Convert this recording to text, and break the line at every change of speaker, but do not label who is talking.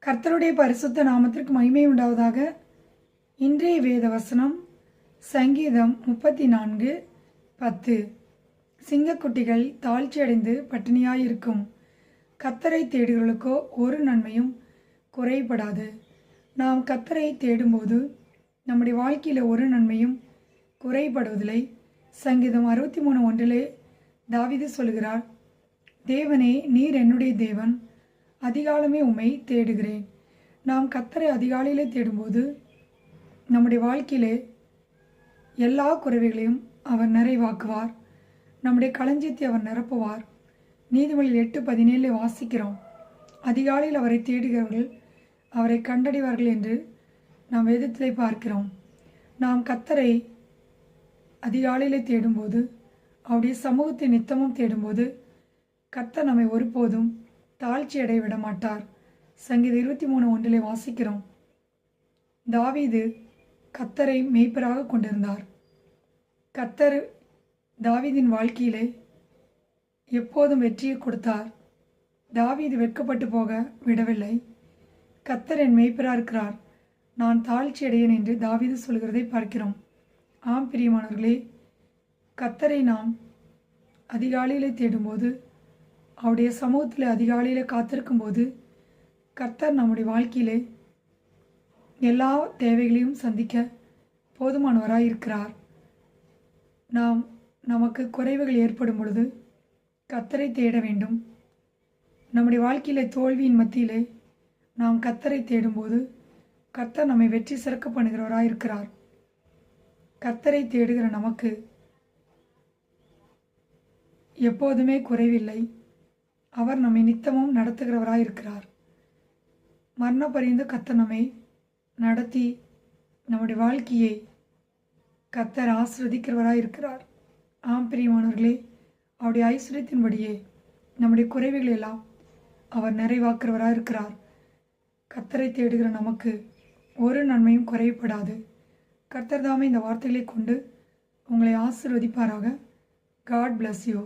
கர்த்தருடைய பரிசுத்த நாமத்திற்கு மகிமை உண்டாவதாக. இன்றைய வேத வசனம் சங்கீதம் 34:10. சிங்கக்குட்டிகள் தாழ்ச்சியடைந்து பட்டினியாயிருக்கும், கர்த்தரை தேடுகிறவர்களுக்கோ ஒரு நன்மையும் குறைபடாது. நாம் கர்த்தரை தேடும்போது நம்முடைய வாழ்க்கையில் ஒரு நன்மையும் குறைபடுவதில்லை. சங்கீதம் 63:1 தாவீது சொல்கிறார், தேவனே, நீர் என்னுடைய தேவன், அதிகாலமே உம்மை தேடுகிறேன். நாம் கர்த்தரை அதிகாலையிலே தேடும்போது நம்முடைய வாழ்க்கையிலே எல்லா குறைவுகளையும் அவர் நிறைவாக்குவார். நம்முடைய களஞ்சியத்தை அவர் நிரப்புவார். நீதிமொழிகள் 8:17 வாசிக்கிறோம், அதிகாலையில் அவரை தேடுகிறவர்கள் அவரை கண்டடைவார்கள் என்று நாம் வேதத்திலே பார்க்கிறோம். நாம் கர்த்தரை அதிகாலையிலே தேடும்போது, அவருடைய சமூகத்தை நித்தமும் தேடும்போது கர்த்தர் நம்மை ஒருபோதும் தாழ்ச்சி அடைய விட மாட்டார். சங்கீதம் 23:1 வாசிக்கிறோம், தாவீது கர்த்தரை மேய்ப்பராக கொண்டிருந்தார். கர்த்தர் தாவீதின் வாழ்க்கையிலே எப்போதும் வெற்றியை கொடுத்தார். தாவீது வெட்கப்பட்டு போக விடவில்லை. கர்த்தர் என் மேய்ப்பராக இருக்கிறார், நான் தாழ்ச்சி அடையேன் என்று தாவீது சொல்கிறதை பார்க்கிறோம். ஆம் பிரியமானவர்களே, கர்த்தரை நாம் அதிகாலையிலே தேடும்போது, அவருடைய சமூகத்தில் அதிகாலையில் காத்திருக்கும்போது கர்த்தர் நம்முடைய வாழ்க்கையிலே எல்லா தேவைகளையும் சந்திக்க போதுமானவராக இருக்கிறார். நமக்கு குறைவுகள் ஏற்படும் பொழுது கர்த்தரை தேட வேண்டும். நம்முடைய வாழ்க்கையிலே தோல்வியின் மத்தியிலே நாம் கர்த்தரை தேடும்போது கர்த்தர் நம்மை வெற்றி சிறக்க பண்ணுகிறவராக இருக்கிறார். கர்த்தரை தேடுகிற நமக்கு எப்போதுமே குறைவில்லை. அவர் நம்மை நித்தமும் நடத்துகிறவராக இருக்கிறார். மரண பரிந்து கர்த்தர் நம்மை நடத்தி நம்முடைய வாழ்க்கையை கர்த்தர் ஆசீர்வதிக்கிறவராக இருக்கிறார். ஆம் பிரியமானவர்களே, அவருடைய ஐஸ்வர்யத்தின்படியே நம்முடைய குறைவுகள் எல்லாம் அவர் நிறைவாக்குறவராக இருக்கிறார். கர்த்தரை தேடுகிற நமக்கு ஒரு நன்மையும் குறைபடாது. கர்த்தர் தாமே இந்த வார்த்தைகளை கொண்டு உங்களை ஆசீர்வதிப்பாராக. God bless you.